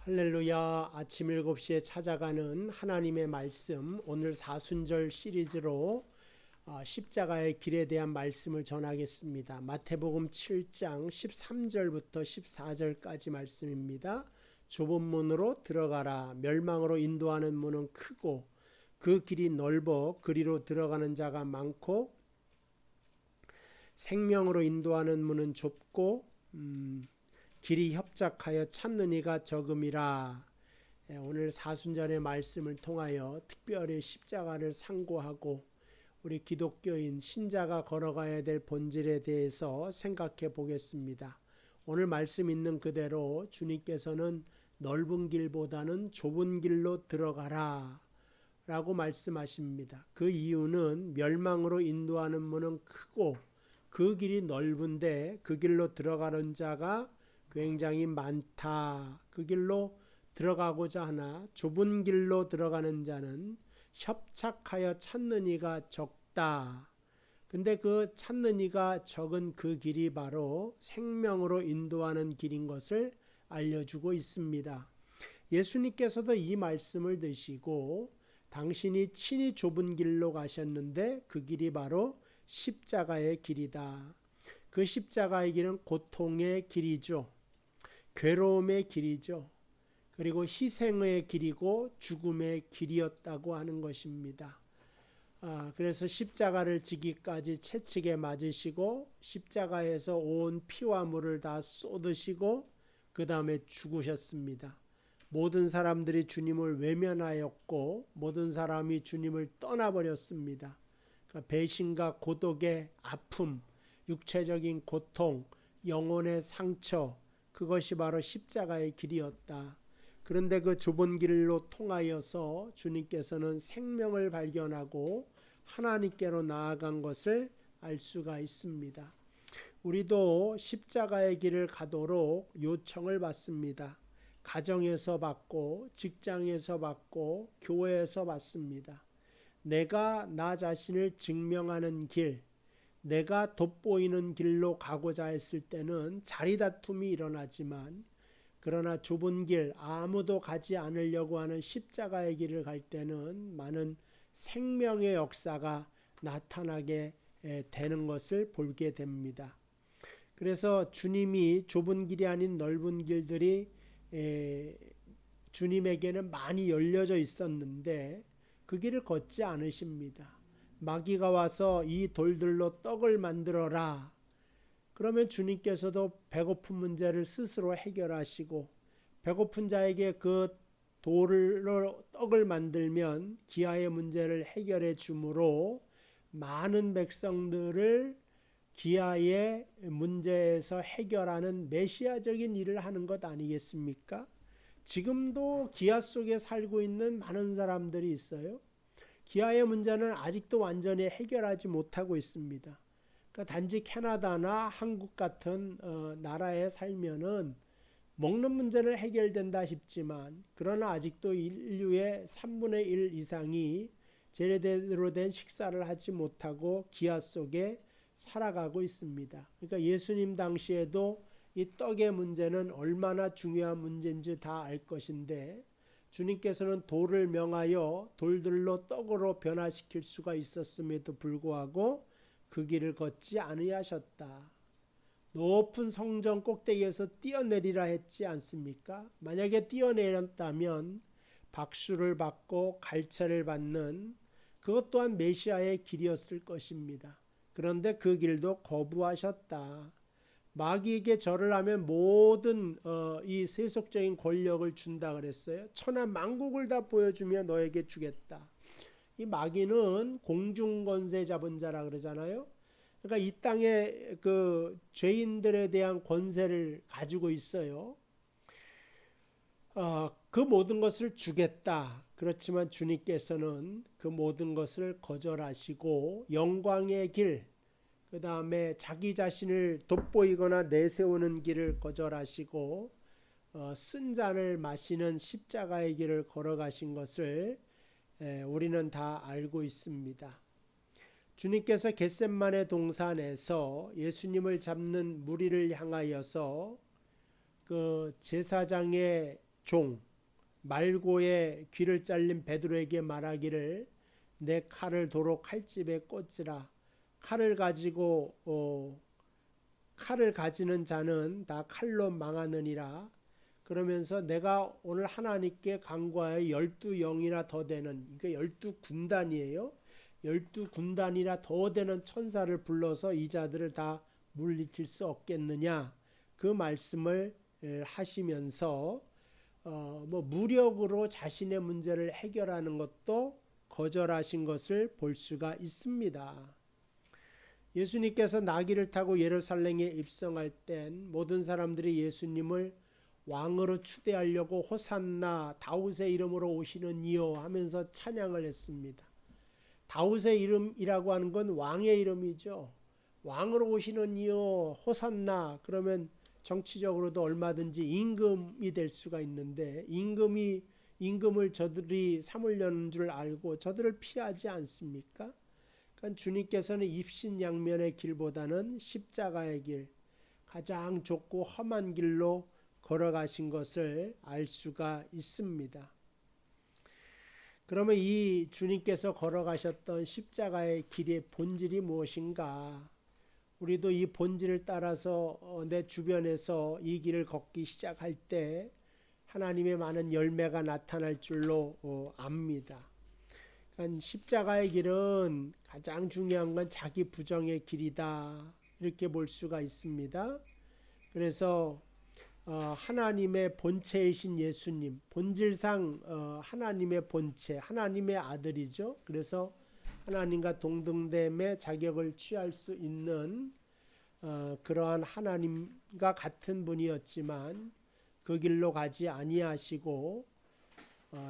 할렐루야. 아침 7시에 찾아가는 하나님의 말씀, 오늘 사순절 시리즈로 십자가의 길에 대한 말씀을 전하겠습니다. 마태복음 7장 13절부터 14절까지 말씀입니다. 좁은 문으로 들어가라. 멸망으로 인도하는 문은 크고 그 길이 넓어 그리로 들어가는 자가 많고 생명으로 인도하는 문은 좁고 길이 협착하여 찾는 이가 적음이라. 오늘 사순절의 말씀을 통하여 특별히 십자가를 상고하고 우리 기독교인 신자가 걸어가야 될 본질에 대해서 생각해 보겠습니다. 오늘 말씀 있는 그대로 주님께서는 넓은 길보다는 좁은 길로 들어가라 라고 말씀하십니다. 그 이유는 멸망으로 인도하는 문은 크고 그 길이 넓은데 그 길로 들어가는 자가 굉장히 많다. 그 길로 들어가고자 하나 좁은 길로 들어가는 자는 협착하여 찾는 이가 적다. 근데 그 찾는 이가 적은 그 길이 바로 생명으로 인도하는 길인 것을 알려주고 있습니다. 예수님께서도 이 말씀을 드시고 당신이 친히 좁은 길로 가셨는데 그 길이 바로 십자가의 길이다. 그 십자가의 길은 고통의 길이죠. 괴로움의 길이죠. 그리고 희생의 길이고 죽음의 길이었다고 하는 것입니다. 그래서 십자가를 지기까지 채찍에 맞으시고 십자가에서 온 피와 물을 다 쏟으시고 그 다음에 죽으셨습니다. 모든 사람들이 주님을 외면하였고 모든 사람이 주님을 떠나버렸습니다. 그러니까 배신과 고독의 아픔, 육체적인 고통, 영혼의 상처, 그것이 바로 십자가의 길이었다. 그런데 그 좁은 길로 통하여서 주님께서는 생명을 발견하고 하나님께로 나아간 것을 알 수가 있습니다. 우리도 십자가의 길을 가도록 요청을 받습니다. 가정에서 받고 직장에서 받고 교회에서 받습니다. 내가 나 자신을 증명하는 길, 내가 돋보이는 길로 가고자 했을 때는 자리다툼이 일어나지만 그러나 좁은 길, 아무도 가지 않으려고 하는 십자가의 길을 갈 때는 많은 생명의 역사가 나타나게 되는 것을 보게 됩니다. 그래서 주님이 좁은 길이 아닌 넓은 길들이 주님에게는 많이 열려져 있었는데 그 길을 걷지 않으십니다. 마귀가 와서 이 돌들로 떡을 만들어라. 그러면 주님께서도 배고픈 문제를 스스로 해결하시고 배고픈 자에게 그 돌로 떡을 만들면 기아의 문제를 해결해 주므로 많은 백성들을 기아의 문제에서 해결하는 메시아적인 일을 하는 것 아니겠습니까? 지금도 기아 속에 살고 있는 많은 사람들이 있어요. 기아의 문제는 아직도 완전히 해결하지 못하고 있습니다. 그러니까 단지 캐나다나 한국 같은 나라에 살면은 먹는 문제는 해결된다 싶지만 그러나 아직도 인류의 3분의 1 이상이 제대로 된 식사를 하지 못하고 기아 속에 살아가고 있습니다. 그러니까 예수님 당시에도 이 떡의 문제는 얼마나 중요한 문제인지 다 알 것인데 주님께서는 돌을 명하여 돌들로 떡으로 변화시킬 수가 있었음에도 불구하고 그 길을 걷지 아니하셨다. 높은 성전 꼭대기에서 뛰어내리라 했지 않습니까? 만약에 뛰어내렸다면 박수를 받고 갈채를 받는 그것 또한 메시아의 길이었을 것입니다. 그런데 그 길도 거부하셨다. 마귀에게 절을 하면 모든 이 세속적인 권력을 준다 그랬어요. 천하 만국을 다 보여주며 너에게 주겠다. 이 마귀는 공중권세 잡은 자라 그러잖아요. 그러니까 이 땅에 그 죄인들에 대한 권세를 가지고 있어요. 그 모든 것을 주겠다. 그렇지만 주님께서는 그 모든 것을 거절하시고 영광의 길, 그 다음에 자기 자신을 돋보이거나 내세우는 길을 거절하시고 쓴 잔을 마시는 십자가의 길을 걸어가신 것을 우리는 다 알고 있습니다. 주님께서 겟셋마네 동산에서 예수님을 잡는 무리를 향하여서 그 제사장의 종 말고의 귀를 잘린 베드로에게 말하기를 내 칼을 도로 칼집에 꽂으라. 칼을 가지는 자는 다 칼로 망하느니라. 그러면서 내가 오늘 하나님께 간구하여 12영이나 더 되는, 그러니까 12군단이에요. 12군단이나 더 되는 천사를 불러서 이 자들을 다 물리칠 수 없겠느냐, 그 말씀을 하시면서 무력으로 자신의 문제를 해결하는 것도 거절하신 것을 볼 수가 있습니다. 예수님께서 나귀를 타고 예루살렘에 입성할 땐 모든 사람들이 예수님을 왕으로 추대하려고 호산나 다윗의 이름으로 오시는 이요 하면서 찬양을 했습니다. 다윗의 이름이라고 하는 건 왕의 이름이죠. 왕으로 오시는 이요 호산나 그러면 정치적으로도 얼마든지 임금이 될 수가 있는데 임금을 저들이 삼으려는 줄 알고 저들을 피하지 않습니까? 그러니까 주님께서는 입신양면의 길보다는 십자가의 길, 가장 좁고 험한 길로 걸어가신 것을 알 수가 있습니다. 그러면 이 주님께서 걸어가셨던 십자가의 길의 본질이 무엇인가? 우리도 이 본질을 따라서 내 주변에서 이 길을 걷기 시작할 때 하나님의 많은 열매가 나타날 줄로 압니다. 그러니까 십자가의 길은 가장 중요한 건 자기 부정의 길이다, 이렇게 볼 수가 있습니다. 그래서 하나님의 본체이신 예수님, 본질상 하나님의 본체, 하나님의 아들이죠. 그래서 하나님과 동등됨의 자격을 취할 수 있는 그러한 하나님과 같은 분이었지만 그 길로 가지 아니하시고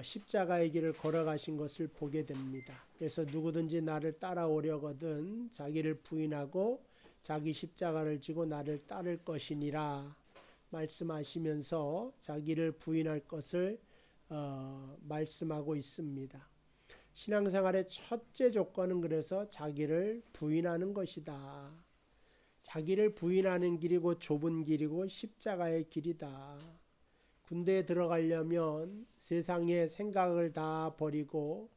십자가의 길을 걸어가신 것을 보게 됩니다. 그래서 누구든지 나를 따라오려거든 자기를 부인하고 자기 십자가를 지고 나를 따를 것이니라 말씀하시면서 자기를 부인할 것을 말씀하고 있습니다. 신앙생활의 첫째 조건은 그래서 자기를 부인하는 것이다. 자기를 부인하는 길이 곧 좁은 길이고 십자가의 길이다. 군대에 들어가려면 세상의 생각을 다 버리고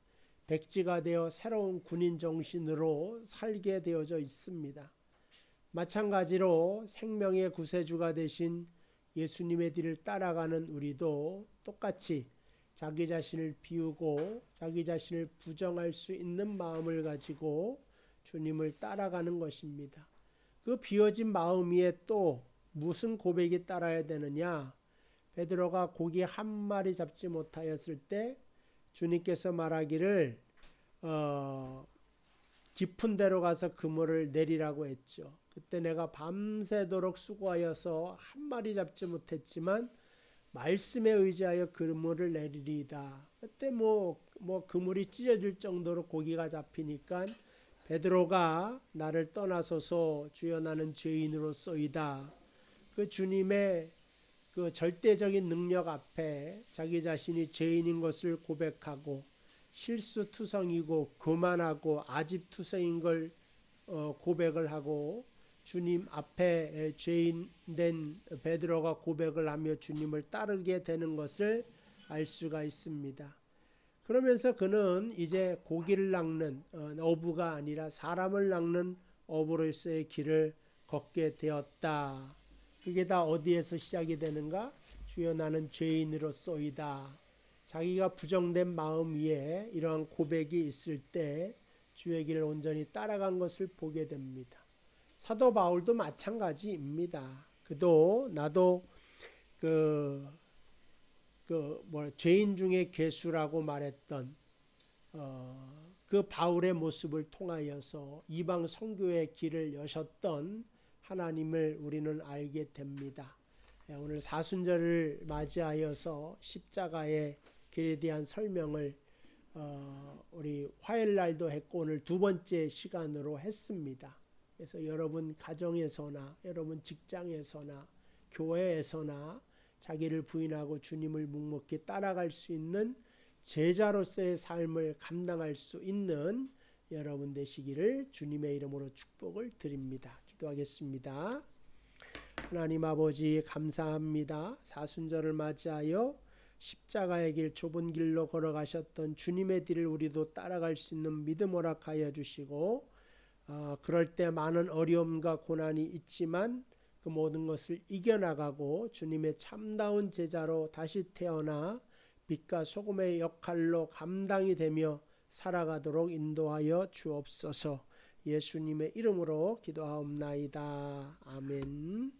백지가 되어 새로운 군인 정신으로 살게 되어져 있습니다. 마찬가지로 생명의 구세주가 되신 예수님의 뒤를 따라가는 우리도 똑같이 자기 자신을 비우고 자기 자신을 부정할 수 있는 마음을 가지고 주님을 따라가는 것입니다. 그 비워진 마음 위에 또 무슨 고백이 따라야 되느냐? 베드로가 고기 한 마리 잡지 못하였을 때 주님께서 말하기를 깊은 데로 가서 그물을 내리라고 했죠. 그때 내가 밤새도록 수고하여서 한 마리 잡지 못했지만 말씀에 의지하여 그물을 내리리이다. 그때 그물이 찢어질 정도로 고기가 잡히니까 베드로가 나를 떠나소서 주여 나는 죄인으로소이다. 그 주님의 그 절대적인 능력 앞에 자기 자신이 죄인인 것을 고백하고 실수투성이고 교만하고 아집투성인 걸 고백을 하고 주님 앞에 죄인된 베드로가 고백을 하며 주님을 따르게 되는 것을 알 수가 있습니다. 그러면서 그는 이제 고기를 낚는 어부가 아니라 사람을 낚는 어부로서의 길을 걷게 되었다. 그게 다 어디에서 시작이 되는가? 주여 나는 죄인으로소이다. 자기가 부정된 마음 위에 이러한 고백이 있을 때 주의 길을 온전히 따라간 것을 보게 됩니다. 사도 바울도 마찬가지입니다. 그도 나도 죄인 중에 괴수라고 말했던 그 바울의 모습을 통하여서 이방 선교의 길을 여셨던 하나님을 우리는 알게 됩니다. 오늘 사순절을 맞이하여서 십자가의 길에 대한 설명을 우리 화요일 날도 했고 오늘 두 번째 시간으로 했습니다. 그래서 여러분 가정에서나 여러분 직장에서나 교회에서나 자기를 부인하고 주님을 묵묵히 따라갈 수 있는 제자로서의 삶을 감당할 수 있는 여러분 되시기를 주님의 이름으로 축복을 드립니다. 기도하겠습니다. 하나님 아버지 감사합니다. 사순절을 맞이하여 십자가의 길, 좁은 길로 걸어가셨던 주님의 길을 우리도 따라갈 수 있는 믿음 허락하여 주시고, 그럴 때 많은 어려움과 고난이 있지만 그 모든 것을 이겨나가고 주님의 참다운 제자로 다시 태어나 빛과 소금의 역할로 감당이 되며 살아가도록 인도하여 주옵소서. 예수님의 이름으로 기도하옵나이다. 아멘.